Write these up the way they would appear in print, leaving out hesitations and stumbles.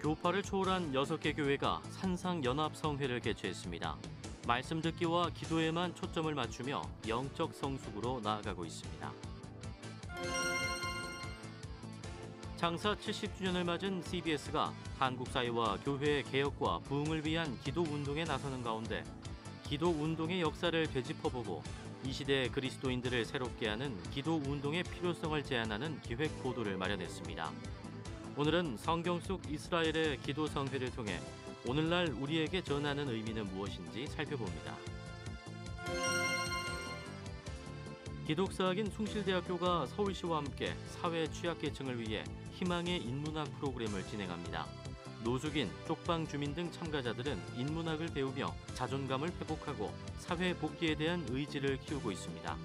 교파를 초월한 6개 교회가 산상연합성회를 개최했습니다. 말씀 듣기와 기도에만 초점을 맞추며 영적 성숙으로 나아가고 있습니다. 창사 70주년을 맞은 CBS가 한국 사회와 교회의 개혁과 부흥을 위한 기도 운동에 나서는 가운데 기도 운동의 역사를 되짚어보고 이 시대 그리스도인들을 새롭게 하는 기도 운동의 필요성을 제안하는 기획 보도를 마련했습니다. 오늘은 성경 속 이스라엘의 기도 성회를 통해 오늘날 우리에게 전하는 의미는 무엇인지 살펴봅니다. 기독사학인 숭실대학교가 서울시와 함께 사회 취약계층을 위해 희망의 인문학 프로그램을 진행합니다. 노숙인, 쪽방 주민 등 참가자들은 인문학을 배우며 자존감을 회복하고 사회 복귀에 대한 의지를 키우고 있습니다.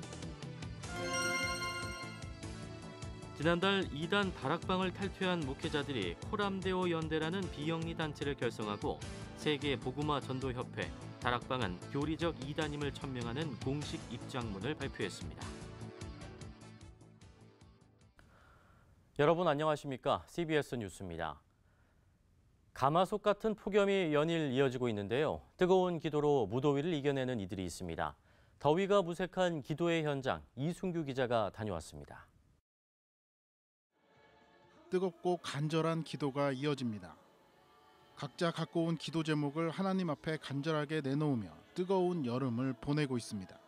지난달 2단 다락방을 탈퇴한 목회자들이 코람데오 연대라는 비영리 단체를 결성하고 세계 복음화 전도협회, 다락방은 교리적 이단임을 천명하는 공식 입장문을 발표했습니다. 여러분 안녕하십니까? CBS 뉴스입니다. 가마솥 같은 폭염이 연일 이어지고 있는데요. 뜨거운 기도로 무더위를 이겨내는 이들이 있습니다. 더위가 무색한 기도의 현장, 이순규 기자가 다녀왔습니다. 뜨겁고 간절한 기도가 이어집니다. 각자 갖고 온 기도 제목을 하나님 앞에 간절하게 내놓으며 뜨거운 여름을 보내고 있습니다.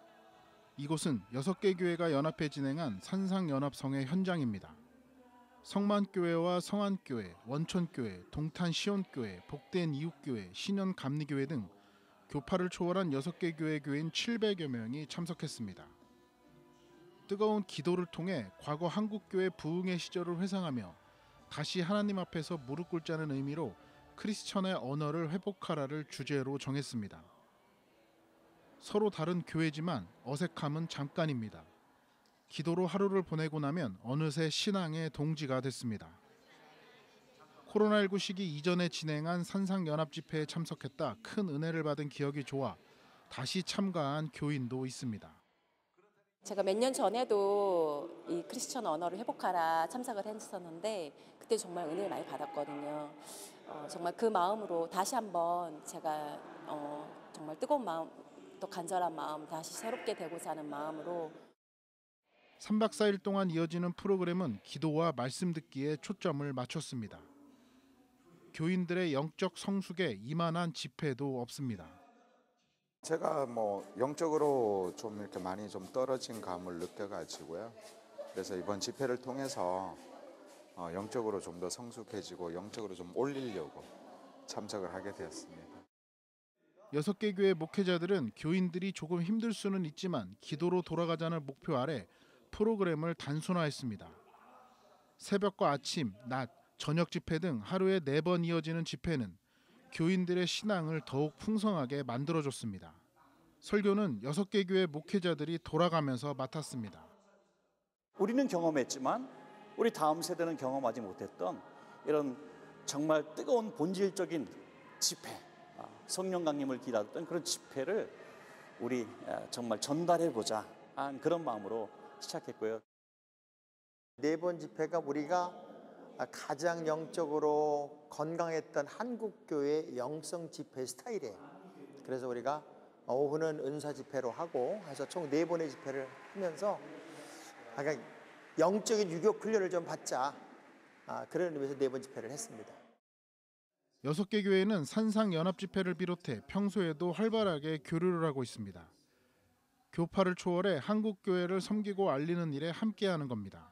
이곳은 6개 교회가 연합해 진행한 산상연합성회 현장입니다. 성만교회와 성안교회, 원천교회, 동탄시온교회, 복된 이웃교회, 신현감리교회 등 교파를 초월한 6개 교회 교인 700여 명이 참석했습니다. 뜨거운 기도를 통해 과거 한국교회 부흥의 시절을 회상하며 다시 하나님 앞에서 무릎 꿇자는 의미로 크리스천의 언어를 회복하라를 주제로 정했습니다. 서로 다른 교회지만 어색함은 잠깐입니다. 기도로 하루를 보내고 나면 어느새 신앙의 동지가 됐습니다. 코로나19 시기 이전에 진행한 산상연합집회에 참석했다 큰 은혜를 받은 기억이 좋아 다시 참가한 교인도 있습니다. 제가 몇 년 전에도 이 크리스천 언어를 회복하라 참석을 했었는데 그때 정말 은혜를 많이 받았거든요. 정말 그 마음으로 다시 한번 제가 정말 뜨거운 마음 또 간절한 마음 다시 새롭게 되고자 하는 마음으로 3박 4일 동안 이어지는 프로그램은 기도와 말씀 듣기에 초점을 맞췄습니다. 교인들의 영적 성숙에 이만한 집회도 없습니다. 제가 영적으로 좀 이렇게 많이 좀 떨어진 감을 느껴가지고요. 그래서 이번 집회를 통해서 영적으로 좀 더 성숙해지고 영적으로 좀 올리려고 참석을 하게 되었습니다. 6개 교회 목회자들은 교인들이 조금 힘들 수는 있지만 기도로 돌아가자는 목표 아래 프로그램을 단순화했습니다. 새벽과 아침, 낮, 저녁 집회 등 하루에 4번 이어지는 집회는 교인들의 신앙을 더욱 풍성하게 만들어줬습니다. 설교는 6개 교회 목회자들이 돌아가면서 맡았습니다. 우리는 경험했지만 우리 다음 세대는 경험하지 못했던 이런 정말 뜨거운 본질적인 집회, 성령 강림을 기다렸던 그런 집회를 우리 정말 전달해보자 하는 그런 마음으로 시작했고요. 4번 집회가 우리가 가장 영적으로 건강했던 한국교회 영성 집회 스타일이에요. 그래서 우리가 오후는 은사 집회로 하고 해서 총 4번의 집회를 하면서 영적인 유격 훈련을 좀 받자 그런 의미에서 4번 집회를 했습니다. 6개 교회는 산상연합 집회를 비롯해 평소에도 활발하게 교류를 하고 있습니다. 교파를 초월해 한국교회를 섬기고 알리는 일에 함께하는 겁니다.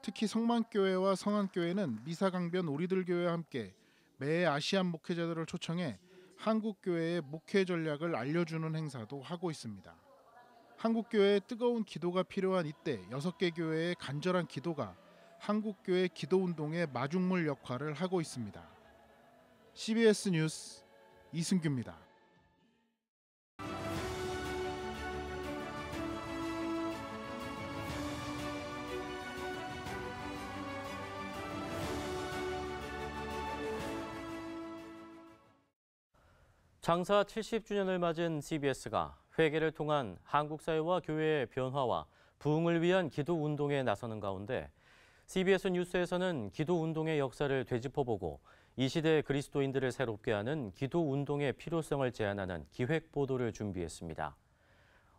특히 성만교회와 성안교회는 미사강변 우리들 교회와 함께 매 아시안 목회자들을 초청해 한국교회의 목회 전략을 알려주는 행사도 하고 있습니다. 한국교회의 뜨거운 기도가 필요한 이때 6개 교회의 간절한 기도가 한국교회 기도운동의 마중물 역할을 하고 있습니다. CBS 뉴스 이승규입니다. 창사 70주년을 맞은 CBS가 회개를 통한 한국 사회와 교회의 변화와 부흥을 위한 기도 운동에 나서는 가운데 CBS 뉴스에서는 기도 운동의 역사를 되짚어보고 이 시대 그리스도인들을 새롭게 하는 기도 운동의 필요성을 제안하는 기획 보도를 준비했습니다.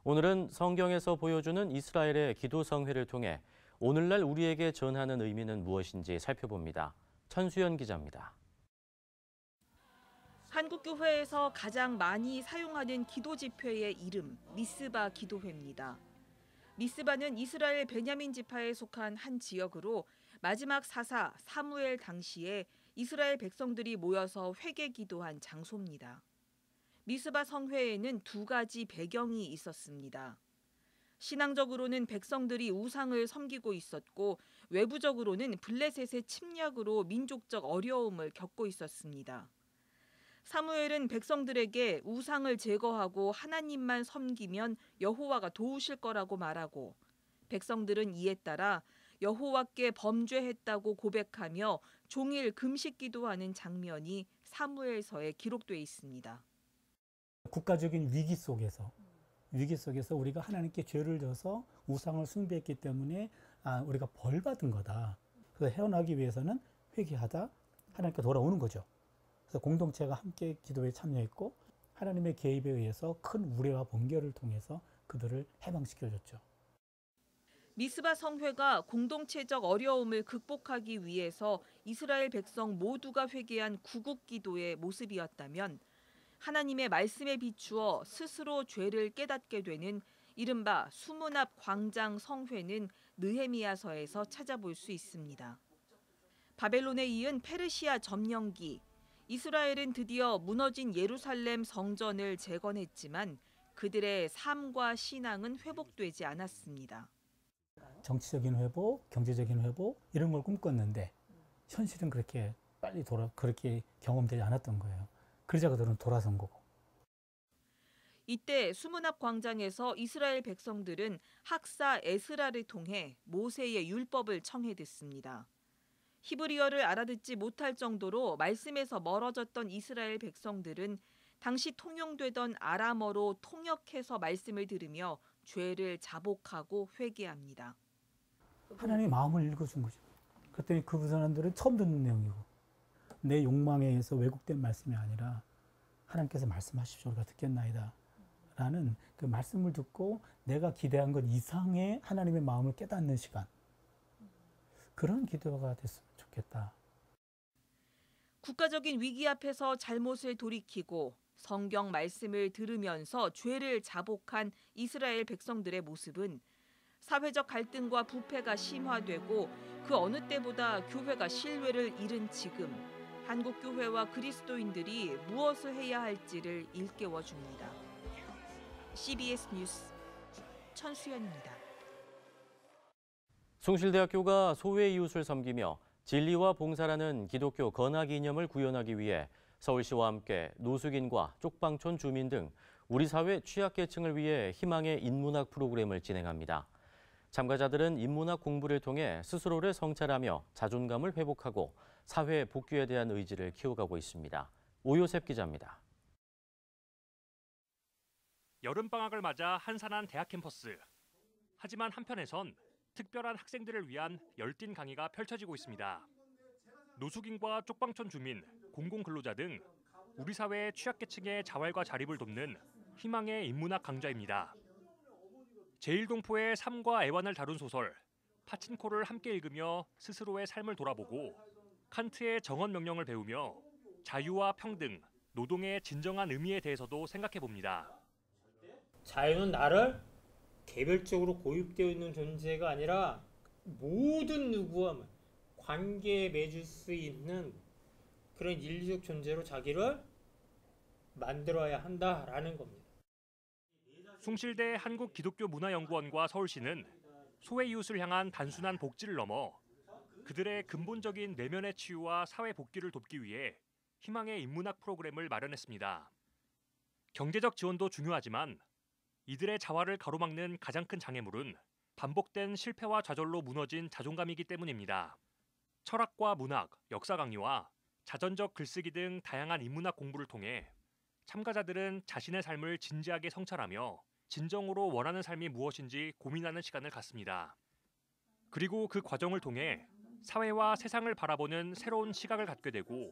오늘은 성경에서 보여주는 이스라엘의 기도 성회를 통해 오늘날 우리에게 전하는 의미는 무엇인지 살펴봅니다. 천수연 기자입니다. 한국교회에서 가장 많이 사용하는 기도 집회의 이름 미스바 기도회입니다. 미스바는 이스라엘 베냐민 지파에 속한 한 지역으로 마지막 사사 사무엘 당시에 이스라엘 백성들이 모여서 회개 기도한 장소입니다. 미스바 성회에는 두 가지 배경이 있었습니다. 신앙적으로는 백성들이 우상을 섬기고 있었고 외부적으로는 블레셋의 침략으로 민족적 어려움을 겪고 있었습니다. 사무엘은 백성들에게 우상을 제거하고 하나님만 섬기면 여호와가 도우실 거라고 말하고 백성들은 이에 따라 여호와께 범죄했다고 고백하며 종일 금식 기도하는 장면이 사무엘서에 기록돼 있습니다. 국가적인 위기 속에서 우리가 하나님께 죄를 져서 우상을 숭배했기 때문에 우리가 벌 받은 거다. 그래서 헤어나기 위해서는 회개하다 하나님께 돌아오는 거죠. 그래서 공동체가 함께 기도에 참여했고 하나님의 개입에 의해서 큰 우레와 번개를 통해서 그들을 해방시켜줬죠. 미스바 성회가 공동체적 어려움을 극복하기 위해서 이스라엘 백성 모두가 회개한 구국 기도의 모습이었다면 하나님의 말씀에 비추어 스스로 죄를 깨닫게 되는 이른바 수문 앞 광장 성회는 느헤미야서에서 찾아볼 수 있습니다. 바벨론에 이은 페르시아 점령기, 이스라엘은 드디어 무너진 예루살렘 성전을 재건했지만 그들의 삶과 신앙은 회복되지 않았습니다. 정치적인 회복, 경제적인 회복 이런 걸 꿈꿨는데 현실은 그렇게 빨리 그렇게 경험되지 않았던 거예요. 그러자 그들은 돌아선 거고. 이때 수문 앞 광장에서 이스라엘 백성들은 학사 에스라를 통해 모세의 율법을 청해 듣습니다. 히브리어를 알아듣지 못할 정도로 말씀에서 멀어졌던 이스라엘 백성들은 당시 통용되던 아람어로 통역해서 말씀을 들으며 죄를 자복하고 회개합니다. 하나님의 마음을 읽어준 거죠. 그랬더니 그 사람들은 처음 듣는 내용이고 내 욕망에 의해서 왜곡된 말씀이 아니라 하나님께서 말씀하십시오. 우리가 듣겠나이다. 라는 그 말씀을 듣고 내가 기대한 것 이상의 하나님의 마음을 깨닫는 시간. 그런 기도가 됐으면 좋겠다. 국가적인 위기 앞에서 잘못을 돌이키고 성경 말씀을 들으면서 죄를 자복한 이스라엘 백성들의 모습은 사회적 갈등과 부패가 심화되고 그 어느 때보다 교회가 신뢰를 잃은 지금 한국 교회와 그리스도인들이 무엇을 해야 할지를 일깨워 줍니다. CBS 뉴스 천수연입니다. 숭실대학교가 소외 이웃을 섬기며 진리와 봉사라는 기독교 건학 이념을 구현하기 위해 서울시와 함께 노숙인과 쪽방촌 주민 등 우리 사회 취약계층을 위해 희망의 인문학 프로그램을 진행합니다. 참가자들은 인문학 공부를 통해 스스로를 성찰하며 자존감을 회복하고 사회 복귀에 대한 의지를 키워가고 있습니다. 오요셉 기자입니다. 여름방학을 맞아 한산한 대학 캠퍼스. 하지만 한편에선 특별한 학생들을 위한 열띤 강의가 펼쳐지고 있습니다. 노숙인과 쪽방촌 주민, 공공근로자 등 우리 사회의 취약계층의 자활과 자립을 돕는 희망의 인문학 강좌입니다. 제일동포의 삶과 애환을 다룬 소설 파친코를 함께 읽으며 스스로의 삶을 돌아보고 칸트의 정언 명령을 배우며 자유와 평등, 노동의 진정한 의미에 대해서도 생각해봅니다. 자유는 나를 개별적으로 고립되어 있는 존재가 아니라 모든 누구와 관계에 맺을 수 있는 그런 인류적 존재로 자기를 만들어야 한다라는 겁니다. 숭실대 한국기독교문화연구원과 서울시는 소외 이웃을 향한 단순한 복지를 넘어 그들의 근본적인 내면의 치유와 사회 복귀를 돕기 위해 희망의 인문학 프로그램을 마련했습니다. 경제적 지원도 중요하지만 이들의 자활을 가로막는 가장 큰 장애물은 반복된 실패와 좌절로 무너진 자존감이기 때문입니다. 철학과 문학, 역사 강의와 자전적 글쓰기 등 다양한 인문학 공부를 통해 참가자들은 자신의 삶을 진지하게 성찰하며 진정으로 원하는 삶이 무엇인지 고민하는 시간을 갖습니다. 그리고 그 과정을 통해 사회와 세상을 바라보는 새로운 시각을 갖게 되고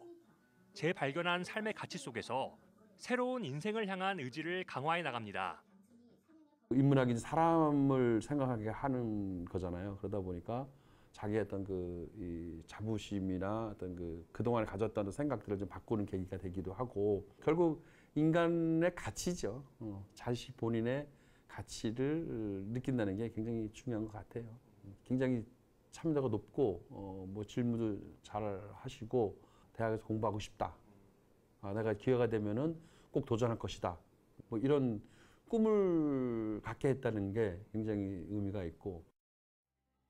재발견한 삶의 가치 속에서 새로운 인생을 향한 의지를 강화해 나갑니다. 인문학이 사람을 생각하게 하는 거잖아요. 그러다 보니까 자기의 어떤 이 자부심이나 어떤 그동안 가졌던 생각들을 좀 바꾸는 계기가 되기도 하고, 결국 인간의 가치죠. 자신 본인의 가치를 느낀다는 게 굉장히 중요한 것 같아요. 굉장히 참여도가 높고 뭐 질문도 잘 하시고 대학에서 공부하고 싶다. 내가 기회가 되면은 꼭 도전할 것이다. 뭐 이런 꿈을 갖게 했다는 게 굉장히 의미가 있고.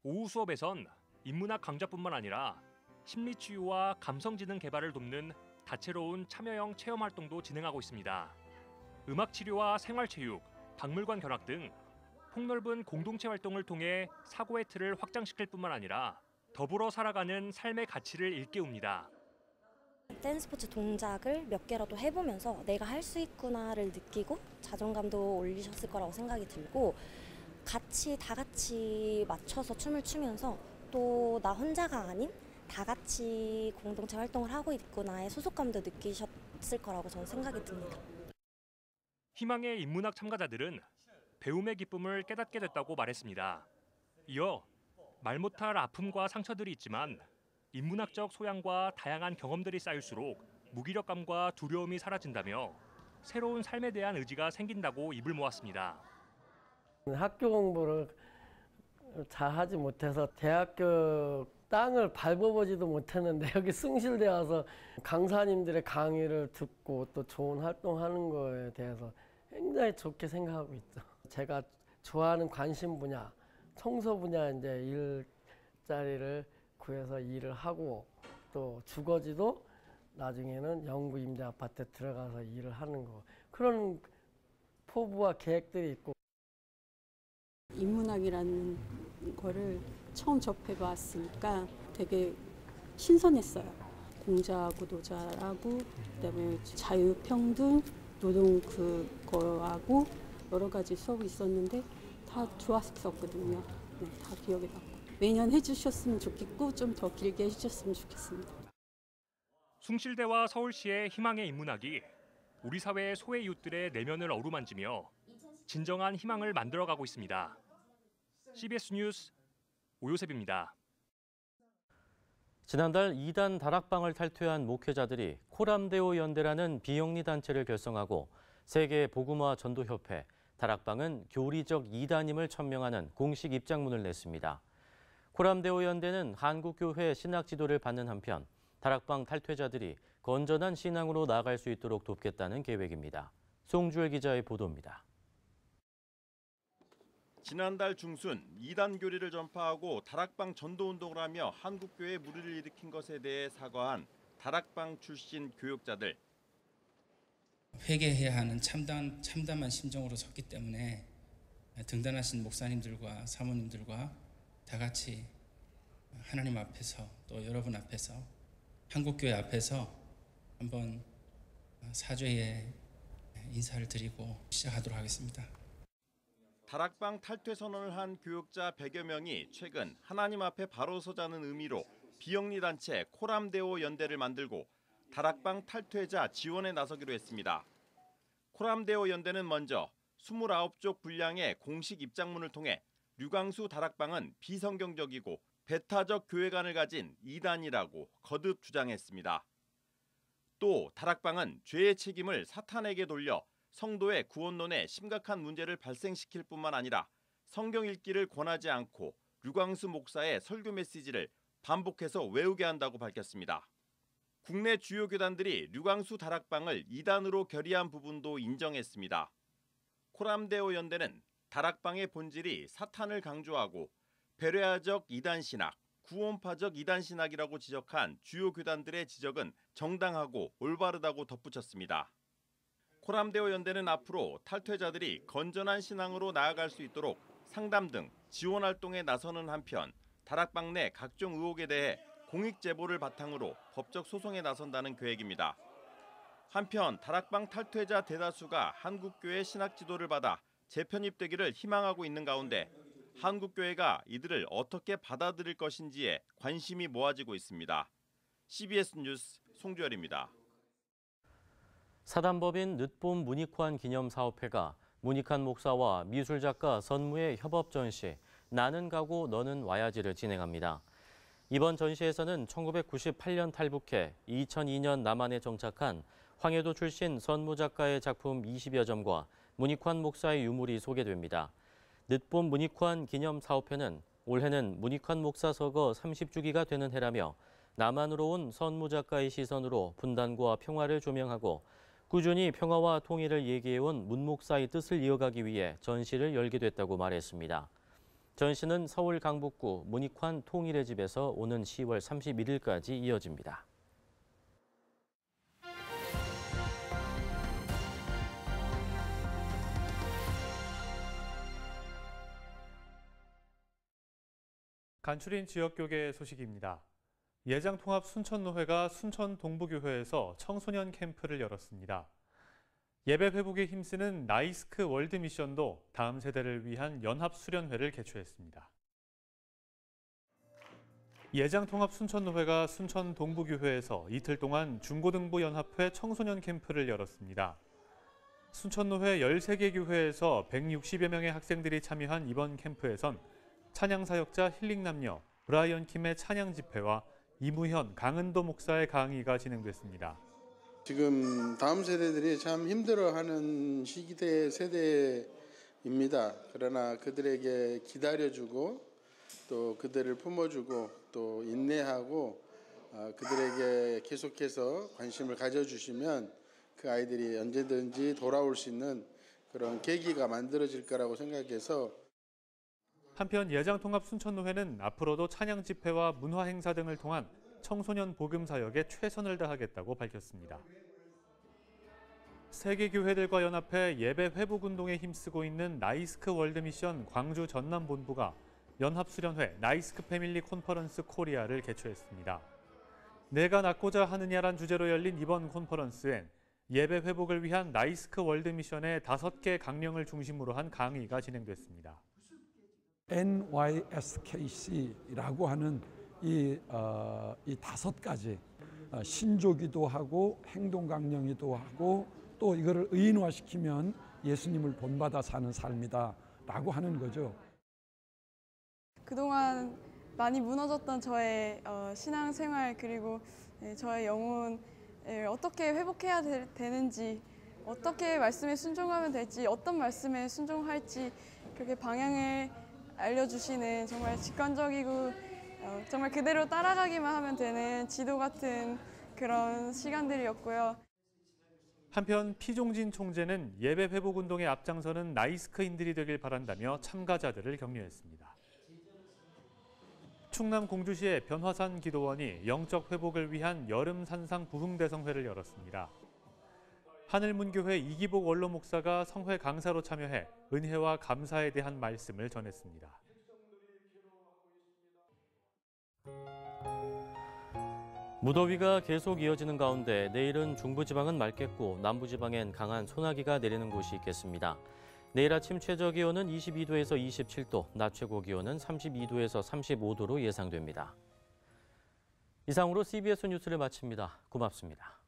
오후 수업에선 인문학 강좌뿐만 아니라 심리치유와 감성지능 개발을 돕는 다채로운 참여형 체험 활동도 진행하고 있습니다. 음악치료와 생활체육, 박물관 견학 등 폭넓은 공동체 활동을 통해 사고의 틀을 확장시킬 뿐만 아니라 더불어 살아가는 삶의 가치를 일깨웁니다. 댄스 스포츠 동작을 몇 개라도 해보면서 내가 할 수 있구나를 느끼고 자존감도 올리셨을 거라고 생각이 들고, 다 같이 맞춰서 춤을 추면서 또 나 혼자가 아닌 다 같이 공동체 활동을 하고 있구나의 소속감도 느끼셨을 거라고 저는 생각이 듭니다. 희망의 인문학 참가자들은 배움의 기쁨을 깨닫게 됐다고 말했습니다. 이어 말 못할 아픔과 상처들이 있지만 인문학적 소양과 다양한 경험들이 쌓일수록 무기력감과 두려움이 사라진다며 새로운 삶에 대한 의지가 생긴다고 입을 모았습니다. 학교 공부를 잘 하지 못해서 대학교 땅을 밟아보지도 못했는데 여기 숭실대 와서 강사님들의 강의를 듣고 또 좋은 활동하는 거에 대해서 굉장히 좋게 생각하고 있죠. 제가 좋아하는 관심 분야, 청소 분야 이제 일자리를 구해서 일을 하고, 또 주거지도 나중에는 영구 임대 아파트에 들어가서 일을 하는 거, 그런 포부와 계획들이 있고. 인문학이라는 거를 처음 접해봤으니까 되게 신선했어요. 공자구도 잘하고, 그다음에 자유평등, 노동 그거하고 여러 가지 수업이 있었는데 다 좋았었거든요. 네, 다 기억에 남고. 매년 해주셨으면 좋겠고 좀 더 길게 해주셨으면 좋겠습니다. 숭실대와 서울시의 희망의 인문학이 우리 사회의 소외 이웃들의 내면을 어루만지며 진정한 희망을 만들어가고 있습니다. CBS 뉴스 오요셉입니다. 지난달 2단 다락방을 탈퇴한 목회자들이 코람데오 연대라는 비영리 단체를 결성하고 세계 복음화 전도협회, 다락방은 교리적 이단임을 천명하는 공식 입장문을 냈습니다. 코람데오 연대는 한국교회 신학 지도를 받는 한편 다락방 탈퇴자들이 건전한 신앙으로 나아갈 수 있도록 돕겠다는 계획입니다. 송주열 기자의 보도입니다. 지난달 중순 2단 교리를 전파하고 다락방 전도운동을 하며 한국교회에 무리를 일으킨 것에 대해 사과한 다락방 출신 교역자들. 회개해야 하는 참담한 심정으로 섰기 때문에 등단하신 목사님들과 사모님들과 다 같이 하나님 앞에서 또 여러분 앞에서 한국교회 앞에서 한번 사죄의 인사를 드리고 시작하도록 하겠습니다. 다락방 탈퇴 선언을 한 교역자 100여 명이 최근 하나님 앞에 바로 서자는 의미로 비영리 단체 코람데오 연대를 만들고 다락방 탈퇴자 지원에 나서기로 했습니다. 코람데오 연대는 먼저 29쪽 분량의 공식 입장문을 통해 류광수 다락방은 비성경적이고 배타적 교회관을 가진 이단이라고 거듭 주장했습니다. 또 다락방은 죄의 책임을 사탄에게 돌려 성도의 구원론에 심각한 문제를 발생시킬 뿐만 아니라 성경 읽기를 권하지 않고 류광수 목사의 설교 메시지를 반복해서 외우게 한다고 밝혔습니다. 국내 주요 교단들이 류광수 다락방을 이단으로 결의한 부분도 인정했습니다. 코람데오 연대는 다락방의 본질이 사탄을 강조하고 베레아적 이단 신학, 구원파적 이단 신학이라고 지적한 주요 교단들의 지적은 정당하고 올바르다고 덧붙였습니다. 코람데오 연대는 앞으로 탈퇴자들이 건전한 신앙으로 나아갈 수 있도록 상담 등 지원 활동에 나서는 한편 다락방 내 각종 의혹에 대해 공익 제보를 바탕으로 법적 소송에 나선다는 계획입니다. 한편 다락방 탈퇴자 대다수가 한국교회 신학 지도를 받아 재편입되기를 희망하고 있는 가운데 한국교회가 이들을 어떻게 받아들일 것인지에 관심이 모아지고 있습니다. CBS 뉴스 송주열입니다. 사단법인 늦봄 문익환 기념사업회가 문익환 목사와 미술작가 선무의 협업 전시 나는 가고 너는 와야지를 진행합니다. 이번 전시에서는 1998년 탈북해 2002년 남한에 정착한 황해도 출신 선무 작가의 작품 20여 점과 문익환 목사의 유물이 소개됩니다. 늦봄 문익환 기념사업회는 올해는 문익환 목사 서거 30주기가 되는 해라며 남한으로 온 선무 작가의 시선으로 분단과 평화를 조명하고 꾸준히 평화와 통일을 얘기해온 문 목사의 뜻을 이어가기 위해 전시를 열게 됐다고 말했습니다. 전시는 서울 강북구 문익환 통일의 집에서 오는 10월 31일까지 이어집니다. 간추린 지역교계 소식입니다. 예장통합 순천노회가 순천 동부교회에서 청소년 캠프를 열었습니다. 예배 회복에 힘쓰는 나이스크 월드미션도 다음 세대를 위한 연합수련회를 개최했습니다. 예장통합 순천노회가 순천 동부교회에서 이틀 동안 중고등부 연합회 청소년 캠프를 열었습니다. 순천노회 13개 교회에서 160여 명의 학생들이 참여한 이번 캠프에선 찬양사역자 힐링남녀 브라이언 킴의 찬양 집회와 이무현 강은도 목사의 강의가 진행됐습니다. 지금 다음 세대들이 참 힘들어하는 세대입니다. 그러나 그들에게 기다려주고 또 그들을 품어주고 또 인내하고 그들에게 계속해서 관심을 가져주시면 그 아이들이 언제든지 돌아올 수 있는 그런 계기가 만들어질 거라고 생각해서 한편 예장통합 순천노회는 앞으로도 찬양 집회와 문화 행사 등을 통한 청소년 복음 사역에 최선을 다하겠다고 밝혔습니다. 세계 교회들과 연합해 예배 회복 운동에 힘쓰고 있는 나이스크 월드미션 광주 전남 본부가 연합수련회 나이스크 패밀리 콘퍼런스 코리아를 개최했습니다. 내가 낳고자 하느냐란 주제로 열린 이번 콘퍼런스엔 예배 회복을 위한 나이스크 월드미션의 5개 강령을 중심으로 한 강의가 진행됐습니다. NYSKC라고 하는 이 5가지 신조기도 하고 행동 강령이도 하고 또 이거를 의인화시키면 예수님을 본받아 사는 삶이다라고 하는 거죠. 그동안 많이 무너졌던 저의 신앙생활 그리고 저의 영혼을 어떻게 회복해야 되는지 어떻게 말씀에 순종하면 될지 어떤 말씀에 순종할지 그렇게 방향을 알려주시는 정말 직관적이고 정말 그대로 따라가기만 하면 되는 지도 같은 그런 시간들이었고요. 한편 피종진 총재는 예배 회복 운동에 앞장서는 나이스크인들이 되길 바란다며 참가자들을 격려했습니다. 충남 공주시의 변화산 기도원이 영적 회복을 위한 여름 산상 부흥대성회를 열었습니다. 하늘문교회 이기복 원로 목사가 성회 강사로 참여해 은혜와 감사에 대한 말씀을 전했습니다. 무더위가 계속 이어지는 가운데 내일은 중부지방은 맑겠고 남부지방엔 강한 소나기가 내리는 곳이 있겠습니다. 내일 아침 최저 기온은 22도에서 27도, 낮 최고 기온은 32도에서 35도로 예상됩니다. 이상으로 CBS 뉴스를 마칩니다. 고맙습니다.